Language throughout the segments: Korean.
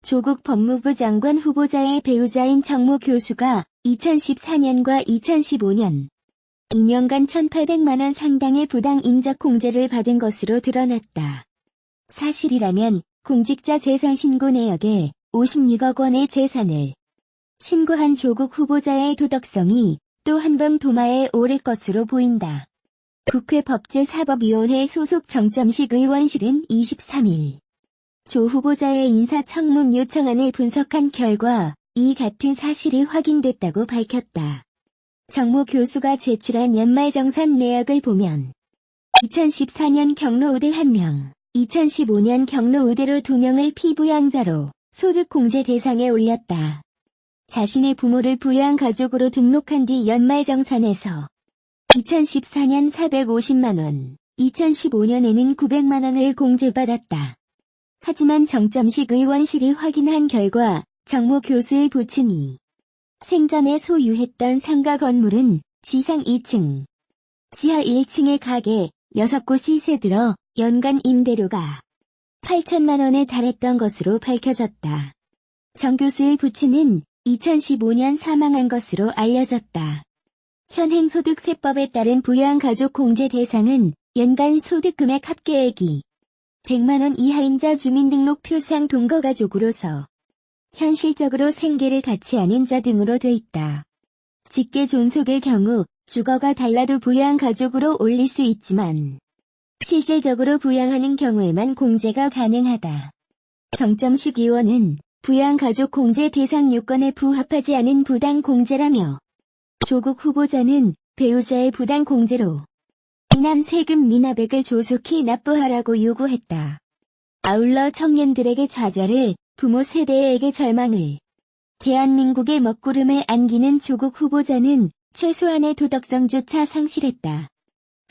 조국 법무부 장관 후보자의 배우자인 정모 교수가 2014년과 2015년 2년간 1,800만 원 상당의 부당 인적 공제를 받은 것으로 드러났다. 사실이라면 공직자 재산 신고 내역에 56억 원의 재산을 신고한 조국 후보자의 도덕성이 또 한 번 도마에 오를 것으로 보인다. 국회 법제사법위원회 소속 정점식 의원실은 23일 조 후보자의 인사청문 요청안을 분석한 결과 이 같은 사실이 확인됐다고 밝혔다. 정모 교수가 제출한 연말정산 내역을 보면 2014년 경로우대 1명, 2015년 경로우대로 2명을 피부양자로 소득공제 대상에 올렸다. 자신의 부모를 부양 가족으로 등록한 뒤 연말정산에서 2014년 450만 원, 2015년에는 900만 원을 공제받았다. 하지만 정점식 의원실이 확인한 결과 정모 교수의 부친이 생전에 소유했던 상가 건물은 지상 2층, 지하 1층의 가게 6곳이 새들어 연간 임대료가 8천만 원에 달했던 것으로 밝혀졌다. 정 교수의 부친은 2015년 사망한 것으로 알려졌다. 현행소득세법에 따른 부양가족 공제 대상은 연간 소득금액 합계액이 100만 원 이하인자 주민등록표상 동거가족으로서 현실적으로 생계를 같이 하는 자 등으로 돼 있다. 직계 존속의 경우 주거가 달라도 부양가족으로 올릴 수 있지만 실질적으로 부양하는 경우에만 공제가 가능하다. 정점식 의원은 부양가족 공제 대상 요건에 부합하지 않은 부당 공제라며 조국 후보자는 배우자의 부당 공제로 인한 세금 미납액을 조속히 납부하라고 요구했다. 아울러 청년들에게 좌절을, 부모 세대에게 절망을, 대한민국의 먹구름을 안기는 조국 후보자는 최소한의 도덕성조차 상실했다.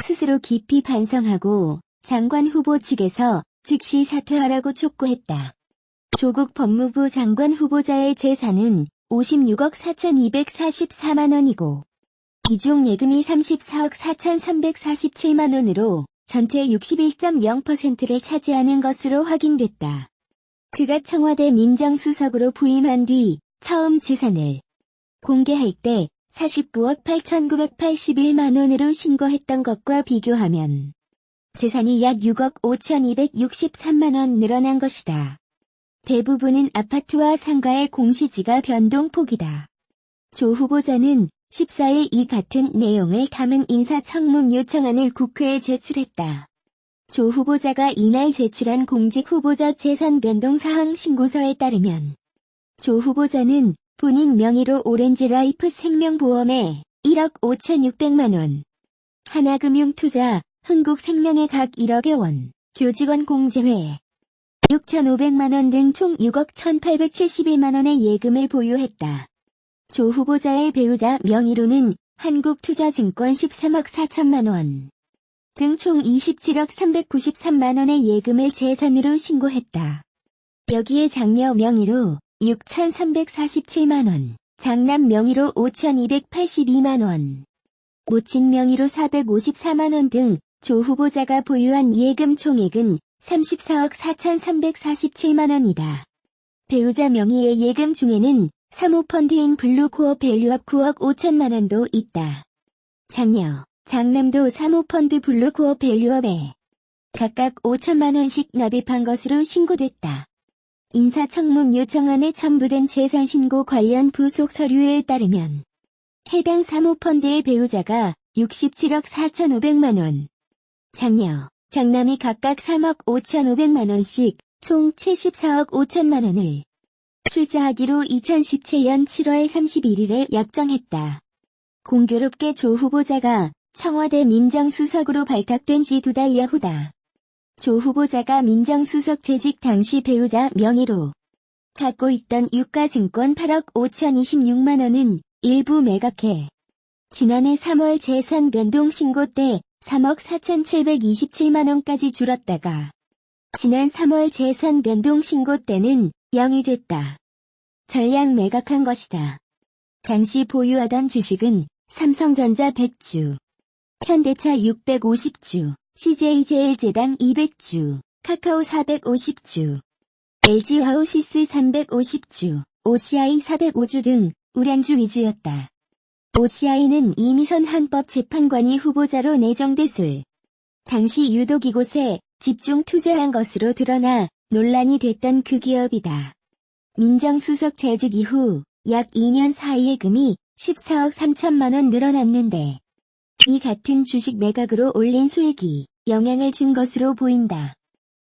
스스로 깊이 반성하고 장관 후보 측에서 즉시 사퇴하라고 촉구했다. 조국 법무부 장관 후보자의 재산은 56억 4,244만 원이고 이 중 예금이 34억 4,347만 원으로 전체 61.0%를 차지하는 것으로 확인됐다. 그가 청와대 민정수석으로 부임한 뒤 처음 재산을 공개할 때 49억 8,981만 원으로 신고했던 것과 비교하면 재산이 약 6억 5,263만 원 늘어난 것이다. 대부분은 아파트와 상가의 공시지가 변동폭이다. 조 후보자는 14일 이 같은 내용을 담은 인사청문 요청안을 국회에 제출했다. 조 후보자가 이날 제출한 공직 후보자 재산 변동 사항 신고서에 따르면 조 후보자는 본인 명의로 오렌지라이프 생명보험에 1억 5,600만 원, 하나금융투자, 흥국생명에 각 1억여 원, 교직원 공제회 6,500만 원 등 총 6억 1,871만 원의 예금을 보유했다. 조 후보자의 배우자 명의로는 한국투자증권 13억 4천만 원 등 총 27억 393만 원의 예금을 재산으로 신고했다. 여기에 장녀 명의로 6,347만 원, 장남 명의로 5,282만 원, 모친 명의로 454만 원 등 조 후보자가 보유한 예금 총액은 34억 4,347만 원이다. 배우자 명의의 예금 중에는 사모펀드인 블루코어 밸류업 9억 5천만 원도 있다. 장녀, 장남도 사모펀드 블루코어 밸류업에 각각 5천만 원씩 납입한 것으로 신고됐다. 인사청문 요청안에 첨부된 재산신고 관련 부속 서류에 따르면 해당 사모펀드의 배우자가 67억 4,500만 원, 장녀, 장남이 각각 3억 5,500만 원씩 총 74억 5천만 원을 출자하기로 2017년 7월 31일에 약정했다. 공교롭게 조 후보자가 청와대 민정수석으로 발탁된 지 2달여 후다. 조 후보자가 민정수석 재직 당시 배우자 명의로 갖고 있던 유가증권 8억 5,026만 원은 일부 매각해 지난해 3월 재산 변동 신고 때 3억 4,727만 원까지 줄었다가 지난 3월 재산 변동 신고 때는 0이 됐다. 전량 매각한 것이다. 당시 보유하던 주식은 삼성전자 100주, 현대차 650주, CJ제일제당 200주, 카카오 450주, LG 하우시스 350주, OCI 405주 등 우량주 위주였다. OCI는 이미선 헌법재판관이 후보자로 내정됐을 당시 유독 이곳에 집중 투자한 것으로 드러나 논란이 됐던 그 기업이다. 민정수석 재직 이후 약 2년 사이에 금이 14억 3천만 원 늘어났는데 이 같은 주식 매각으로 올린 수익이 영향을 준 것으로 보인다.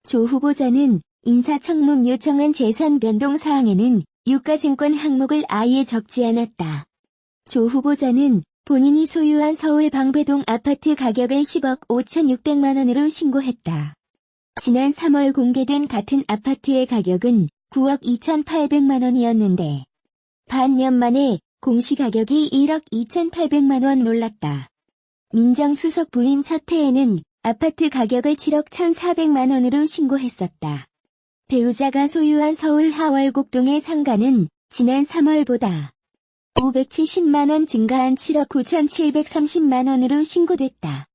조 후보자는 인사청문 요청한 재산 변동 사항에는 유가증권 항목을 아예 적지 않았다. 조 후보자는 본인이 소유한 서울 방배동 아파트 가격을 10억 5,600만 원으로 신고했다. 지난 3월 공개된 같은 아파트의 가격은 9억 2,800만 원이었는데 반년 만에 공시가격이 1억 2,800만 원 올랐다. 민정수석 부임 첫 해에는 아파트 가격을 7억 1,400만 원으로 신고했었다. 배우자가 소유한 서울 하월곡동의 상가는 지난 3월보다 570만 원 증가한 7억 9,730만 원으로 신고됐다.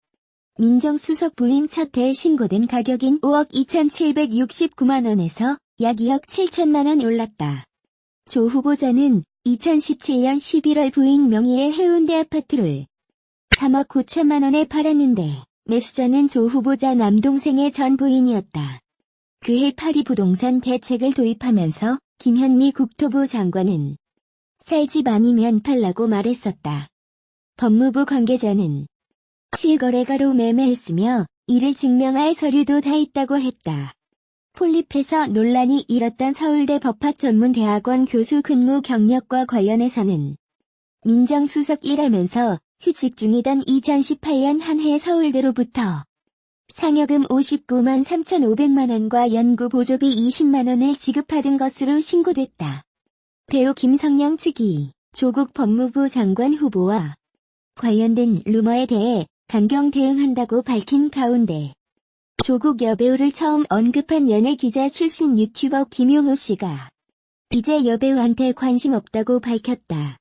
민정수석 부임 첫 해 신고된 가격인 5억 2,769만 원에서 약 2억 7천만 원 올랐다. 조 후보자는 2017년 11월 부인 명의의 해운대 아파트를 3억 9천만 원에 팔았는데 매수자는 조 후보자 남동생의 전 부인이었다. 그해 파리 부동산 대책을 도입하면서 김현미 국토부 장관은 살 집 아니면 팔라고 말했었다. 법무부 관계자는 실거래가로 매매했으며 이를 증명할 서류도 다 있다고 했다. 폴립해서 논란이 일었던 서울대 법학전문대학원 교수 근무 경력과 관련해서는 민정수석 일하면서 휴직 중이던 2018년 한 해 서울대로부터 상여금 59만 3,500만 원과 연구 보조비 20만 원을 지급받은 것으로 신고됐다. 배우 김성령 측이 조국 법무부 장관 후보와 관련된 루머에 대해 강경 대응한다고 밝힌 가운데 조국 여배우를 처음 언급한 연예기자 출신 유튜버 김용호 씨가 이제 여배우한테 관심 없다고 밝혔다.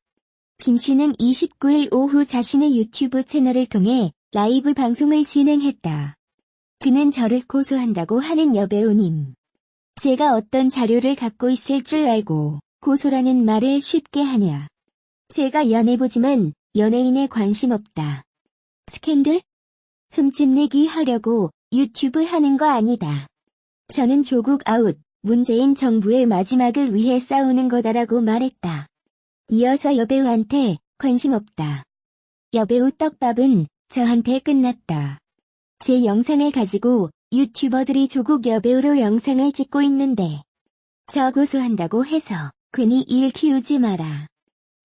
김 씨는 29일 오후 자신의 유튜브 채널을 통해 라이브 방송을 진행했다. 그는 저를 고소한다고 하는 여배우님. 제가 어떤 자료를 갖고 있을 줄 알고 고소라는 말을 쉽게 하냐. 제가 연예보지만 연예인에 관심 없다. 스캔들? 흠집내기 하려고 유튜브 하는 거 아니다. 저는 조국 아웃, 문재인 정부의 마지막을 위해 싸우는 거다라고 말했다. 이어서 여배우한테 관심 없다. 여배우 떡밥은 저한테 끝났다. 제 영상을 가지고 유튜버들이 조국 여배우로 영상을 찍고 있는데 저 고소한다고 해서 괜히 일 키우지 마라.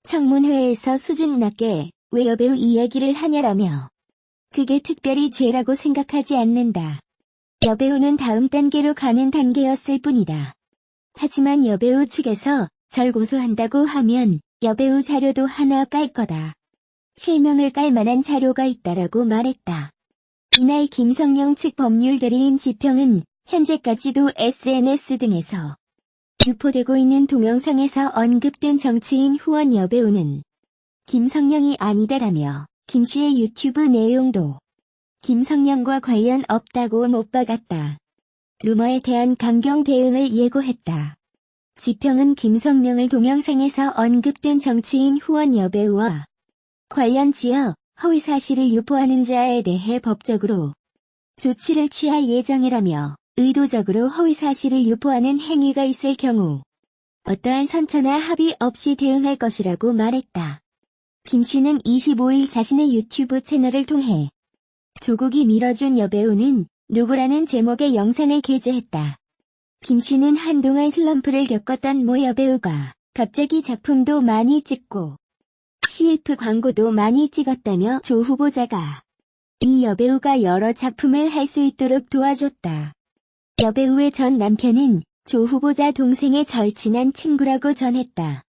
청문회에서 수준 낮게 왜 여배우 이야기를 하냐라며 그게 특별히 죄라고 생각하지 않는다. 여배우는 다음 단계로 가는 단계였을 뿐이다. 하지만 여배우 측에서 절 고소한다고 하면 여배우 자료도 하나 깔 거다. 실명을 깔 만한 자료가 있다라고 말했다. 이날 김성령 측 법률 대리인 지평은 현재까지도 SNS 등에서 유포되고 있는 동영상에서 언급된 정치인 후원 여배우는 김성령이 아니다라며 김 씨의 유튜브 내용도 김성령과 관련 없다고 못 박았다. 루머에 대한 강경 대응을 예고했다. 지평은 김성령을 동영상에서 언급된 정치인 후원 여배우와 관련 지어 허위 사실을 유포하는 자에 대해 법적으로 조치를 취할 예정이라며 의도적으로 허위 사실을 유포하는 행위가 있을 경우 어떠한 선처나 합의 없이 대응할 것이라고 말했다. 김 씨는 25일 자신의 유튜브 채널을 통해 조국이 밀어준 여배우는 누구라는 제목의 영상을 게재했다. 김 씨는 한동안 슬럼프를 겪었던 모 여배우가 갑자기 작품도 많이 찍고 CF 광고도 많이 찍었다며 조 후보자가 이 여배우가 여러 작품을 할 수 있도록 도와줬다. 여배우의 전 남편은 조 후보자 동생의 절친한 친구라고 전했다.